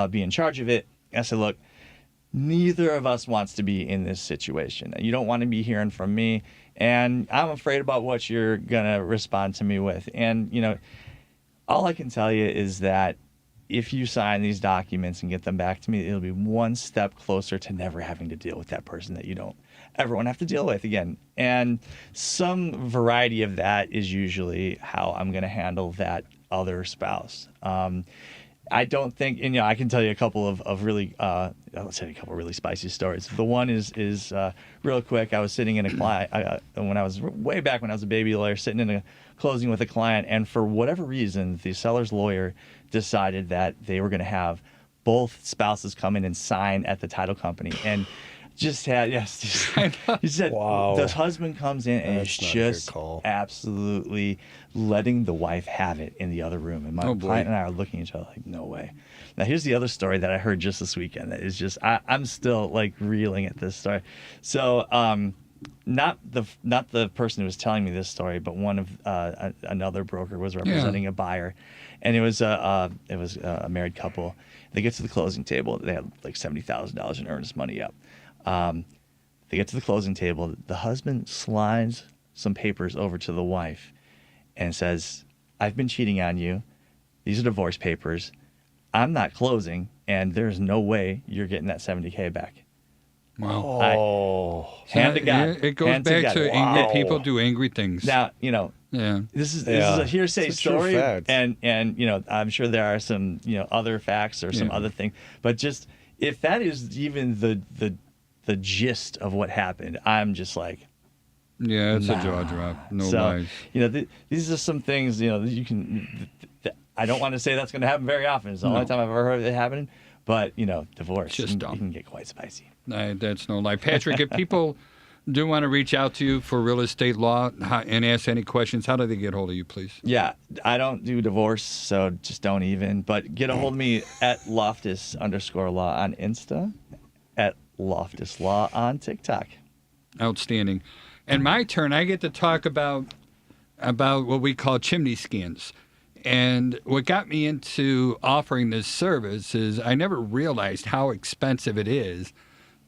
be in charge of it. I said, look, neither of us wants to be in this situation. You don't want to be hearing from me, and I'm afraid about what you're going to respond to me with. And, all I can tell you is that if you sign these documents and get them back to me, it'll be one step closer to never having to deal with that person that you don't ever want to have to deal with again. And some variety of that is usually how I'm going to handle that other spouse. I don't think, and I can tell you a couple of really, let's say a couple of really spicy stories. The one is real quick. I was sitting in a client when I was way back when I was a baby lawyer, sitting in a closing with a client, and for whatever reason, the seller's lawyer decided that they were going to have both spouses come in and sign at the title company, and he said, wow. The husband comes in and is just absolutely letting the wife have it in the other room. And my client and I are looking at each other like, no way. Now, here's the other story that I heard just this weekend that is just, I'm still like reeling at this story. So, not the person who was telling me this story, but one of another broker was representing a buyer, and it was a married couple. They get to the closing table. They had like $70,000 in earnest money up. They get to the closing table. The husband slides some papers over to the wife and says, I've been cheating on you. These are divorce papers. I'm not closing, and there's no way you're getting that $70K back. Wow. Hand to God. It goes back to angry people do angry things. Now, this is a hearsay story, and I'm sure there are some other facts or some other thing, but just if that is even the gist of what happened, I'm just like, it's a jaw drop. No lies. These are some things you can. I don't want to say that's going to happen very often. It's the only time I've ever heard of it happening. But divorce it can get quite spicy. That's no lie, Patrick. If people do want to reach out to you for real estate law and ask any questions, how do they get hold of you, please? Yeah, I don't do divorce, so just don't even. But get a hold of me at Loftus_law on Insta, at Loftus Law on TikTok. Outstanding. And my turn, I get to talk about what we call chimney skins. And what got me into offering this service is I never realized how expensive it is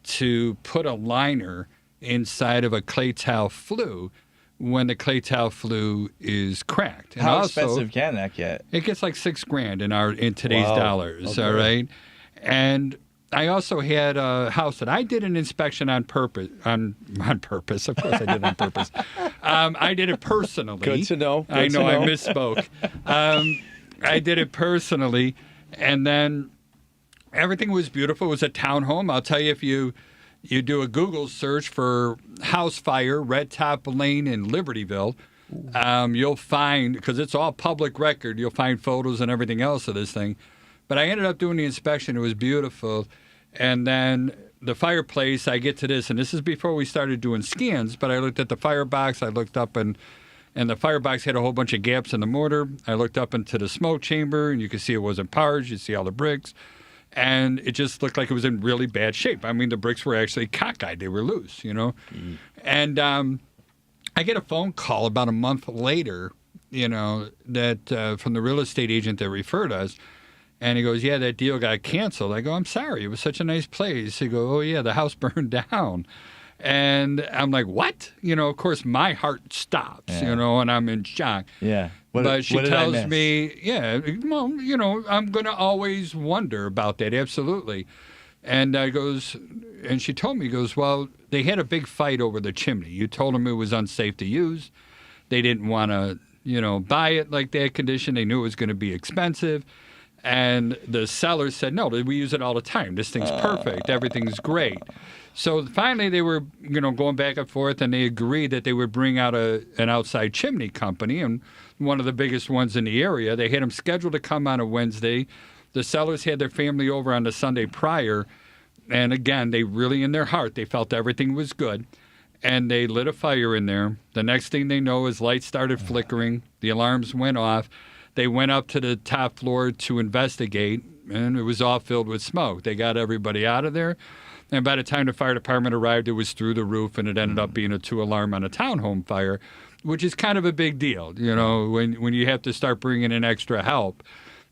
to put a liner inside of a clay tile flue when the clay tile flue is cracked. And how also, expensive can that get? It gets like $6,000 in today's dollars. Okay. All right. And I also had a house that I did an inspection on purpose. On purpose, of course, I did it on purpose. I did it personally. Good to know. I misspoke. I did it personally, and then everything was beautiful. It was a townhome. I'll tell you, if you do a Google search for house fire, Red Top Lane in Libertyville, you'll find, because it's all public record, you'll find photos and everything else of this thing. But I ended up doing the inspection. It was beautiful. And then the fireplace, I get to this, and this is before we started doing scans, but I looked at the firebox. I looked up, and the firebox had a whole bunch of gaps in the mortar. I looked up into the smoke chamber, and you could see it wasn't powered. You see all the bricks. And it just looked like it was in really bad shape. I mean, the bricks were actually cockeyed. They were loose, And I get a phone call about a month later, that from the real estate agent that referred us. And he goes, yeah, that deal got canceled. I go, I'm sorry. It was such a nice place. He goes, oh, yeah, the house burned down. And I'm like, what? Of course, my heart stops, and I'm in shock. Yeah. But she what did I tells miss? me, well, I'm going to always wonder about that. Absolutely. And she told me, well, they had a big fight over the chimney. You told them it was unsafe to use. They didn't want to, buy it like that condition. They knew it was going to be expensive. And the seller said, no, we use it all the time. This thing's perfect. Everything's great. So finally they were, going back and forth, and they agreed that they would bring out an outside chimney company, and one of the biggest ones in the area. They had them scheduled to come on a Wednesday. The sellers had their family over on the Sunday prior. And again, they really, in their heart, they felt everything was good. And they lit a fire in there. The next thing they know is lights started flickering. The alarms went off. They went up to the top floor to investigate, and it was all filled with smoke. They got everybody out of there. And by the time the fire department arrived, it was through the roof, and it ended up being a 2-alarm on a townhome fire, which is kind of a big deal, when you have to start bringing in extra help.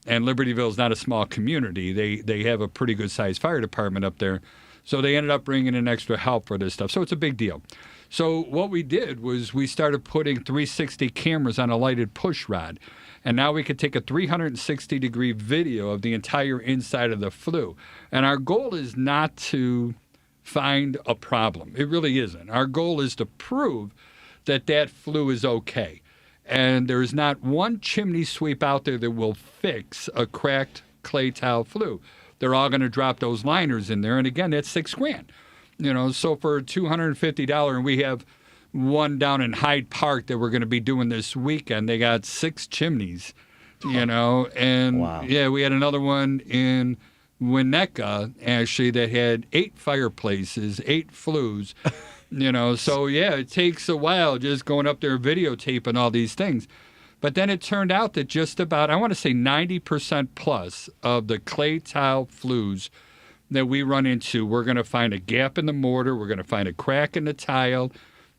And Libertyville is not a small community. They have a pretty good-sized fire department up there. So they ended up bringing in extra help for this stuff. So it's a big deal. So what we did was we started putting 360 cameras on a lighted push rod. And now we could take a 360-degree video of the entire inside of the flue. And our goal is not to find a problem. It really isn't. Our goal is to prove that flue is okay. And there's not one chimney sweep out there that will fix a cracked clay tile flue. They're all going to drop those liners in there. And again, that's $6,000. So for $250, and we have one down in Hyde Park that we're going to be doing this weekend. They got 6 chimneys, and wow. Yeah, we had another one in Winnetka, actually, that had 8 fireplaces, 8 flues, so yeah, it takes a while just going up there videotaping all these things. But then it turned out that just about, I want to say 90% plus of the clay tile flues that we run into, we're going to find a gap in the mortar, we're going to find a crack in the tile.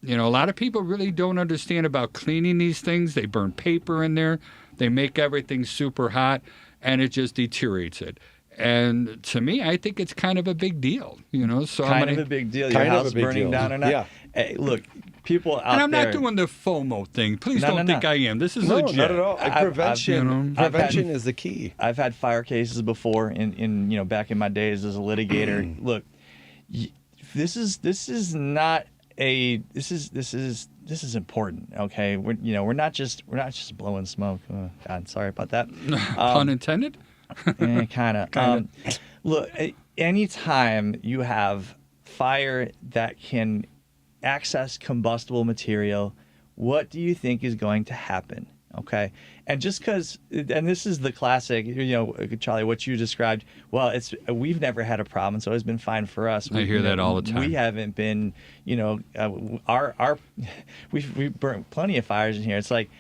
A lot of people really don't understand about cleaning these things. They burn paper in there. They make everything super hot, and it just deteriorates it. And to me, I think it's kind of a big deal, So kind of a big deal. Your house burning down or not. Yeah. Hey, look, people out there. And I'm not doing the FOMO thing. Please don't think I am. This is legit. Not at all. Prevention is the key. I've had fire cases before in back in my days as a litigator. Look, this is not this is important. Okay, we're not just blowing smoke. Oh, God, sorry about that. Pun intended. Kind of. Look, anytime you have fire that can access combustible material, what do you think is going to happen? Okay, and just because, and this is the classic, Charlie, what you described. Well, we've never had a problem, so it's been fine for us. I hear that all the time. We haven't been, we've burnt plenty of fires in here. It's like,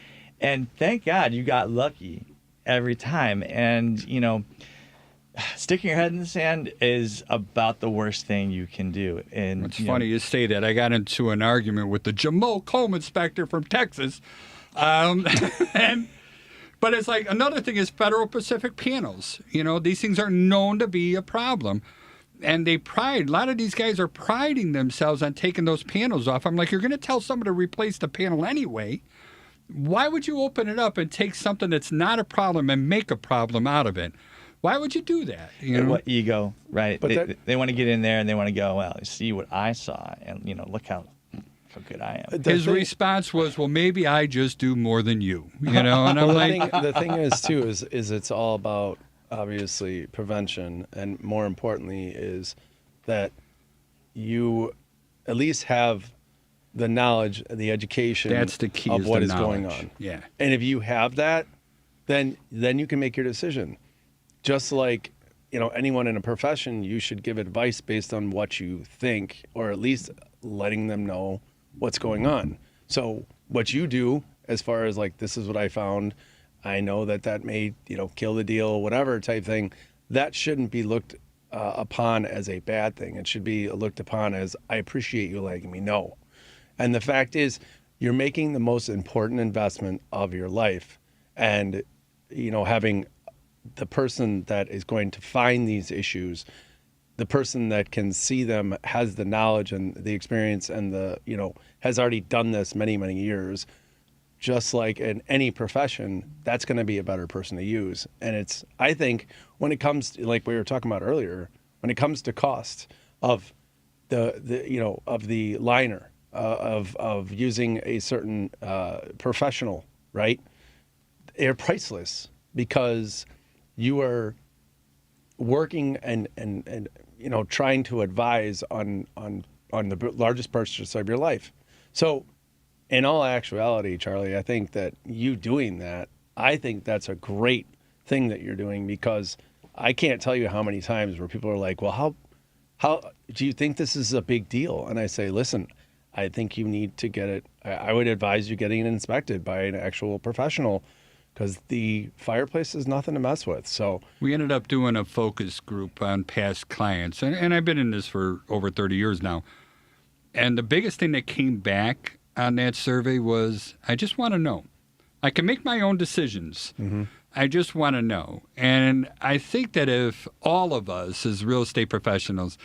and thank God you got lucky every time. And sticking your head in the sand is about the worst thing you can do. And it's funny you say that. I got into an argument with the Jamal home inspector from Texas. But it's like another thing is Federal Pacific panels. These things are known to be a problem. And a lot of these guys are priding themselves on taking those panels off. I'm like, you're going to tell someone to replace the panel anyway. Why would you open it up and take something that's not a problem and make a problem out of it? Why would you do that? What ego, right? But they want to get in there and they want to go, well, see what I saw, and look how good I am. His response was, well, maybe I just do more than you. And I'm like, the thing is too is it's all about obviously prevention, and more importantly is that you at least have the knowledge, the education. That's the key of what is going knowledge. on. Yeah. And if you have that, then you can make your decision. Just like anyone in a profession, you should give advice based on what you think, or at least letting them know what's going on. So what you do, as far as like, this is what I found, I know that may kill the deal, whatever type thing, that shouldn't be looked upon as a bad thing. It should be looked upon as, I appreciate you letting me know. And the fact is, you're making the most important investment of your life, and having the person that is going to find these issues, the person that can see them has the knowledge and the experience and has already done this many, many years. Just like in any profession, that's going to be a better person to use. And I think when it comes to, like we were talking about earlier, when it comes to cost of of the liner, of using a certain professional, right? They're priceless because you are working and trying to advise on the largest purchase of your life. So in all actuality, Charlie, I think that you doing that, I think that's a great thing that you're doing, because I can't tell you how many times where people are like, well, how do you think this is a big deal? And I say, listen, I think you need to get it. I would advise you getting it inspected by an actual professional, because the fireplace is nothing to mess with. So we ended up doing a focus group on past clients, and I've been in this for over 30 years now. And the biggest thing that came back on that survey was, I just want to know. I can make my own decisions. Mm-hmm. I just want to know. And I think that if all of us as real estate professionals,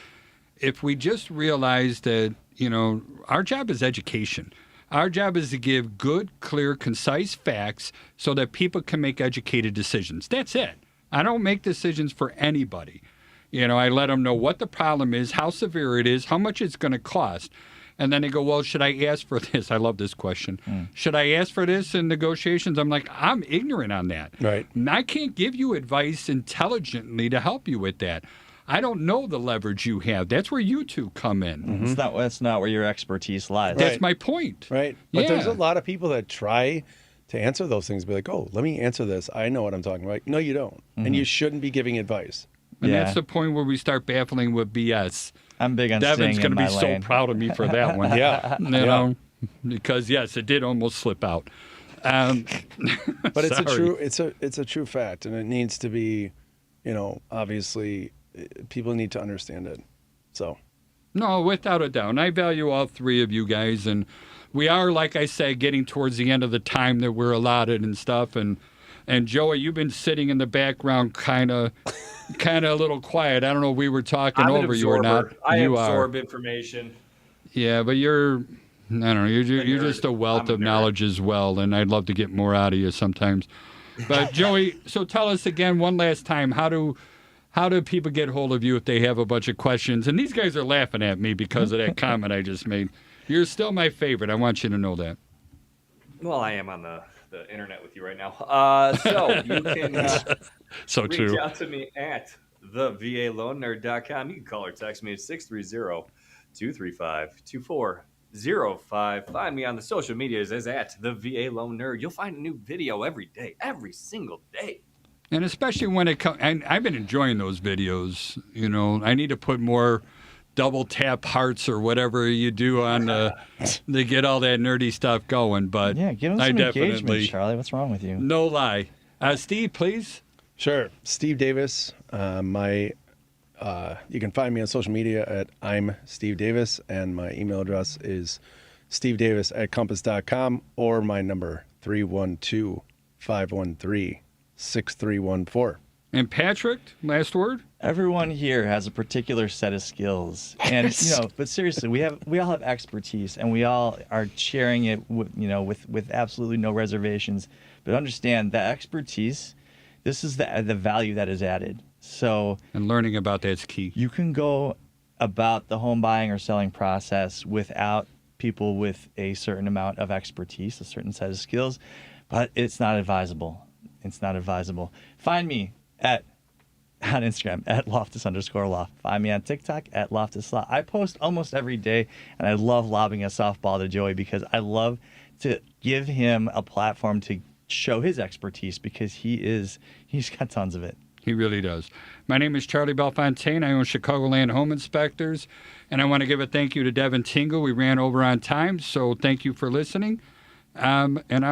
if we just realize that, our job is education. Our job is to give good, clear, concise facts so that people can make educated decisions. That's it. I don't make decisions for anybody. I let them know what the problem is, how severe it is, how much it's going to cost. And then they go, well, should I ask for this? I love this question. Should I ask for this in negotiations? I'm like, I'm ignorant on that. Right. And I can't give you advice intelligently to help you with that. I don't know the leverage you have. That's where you two come in. Mm-hmm. That's not where your expertise lies. That's my point. Right. But there's a lot of people that try to answer those things, be like, oh, let me answer this. I know what I'm talking about. No, you don't. Mm-hmm. And you shouldn't be giving advice. And that's the point where we start baffling with BS. I'm big on Devin's going to be so proud of me for that one. Because yes, it did almost slip out. But it's a true fact, and it needs to be, obviously, people need to understand it. So, no, without a doubt, and I value all three of you guys, and we are, like I say, getting towards the end of the time that we're allotted and stuff, and Joey, you've been sitting in the background, kind of a little quiet. I don't know if we were talking over you or not. I absorb information. Yeah, but you're just a wealth of knowledge as well, and I'd love to get more out of you sometimes. But Joey, so tell us again one last time, how do people get hold of you if they have a bunch of questions? And these guys are laughing at me because of that comment I just made. You're still my favorite. I want you to know that. Well, I am on the internet with you right now. So you can reach out to me at thevaloannerd.com. You can call or text me at 630-235-2405. Find me on the social medias as at the VA Loan Nerd. You'll find a new video every day, every single day. And especially when it comes, I've been enjoying those videos. I need to put more double tap hearts or whatever you do on to get all that nerdy stuff going. But yeah, give them some engagement, Charlie. What's wrong with you? No lie. Steve, please. Sure. Steve Davis. You can find me on social media at I'm Steve Davis, and my email address is stevedavis@compass.com, or my number 312-513-6314. And Patrick, last word. Everyone here has a particular set of skills, and but seriously, we all have expertise, and we all are sharing it with absolutely no reservations. But understand that expertise, this is the value that is added. So, and learning about that's key. You can go about the home buying or selling process without people with a certain amount of expertise, a certain set of skills, but it's not advisable. It's not advisable. Find me on Instagram at Loftus_loft. Find me on TikTok at LoftusLoft. I post almost every day, and I love lobbing a softball to Joey because I love to give him a platform to show his expertise, because he's got tons of it. He really does. My name is Charlie Belfontaine. I own Chicagoland Home Inspectors, and I want to give a thank you to Devin Tingle. We ran over on time, so thank you for listening. And I'm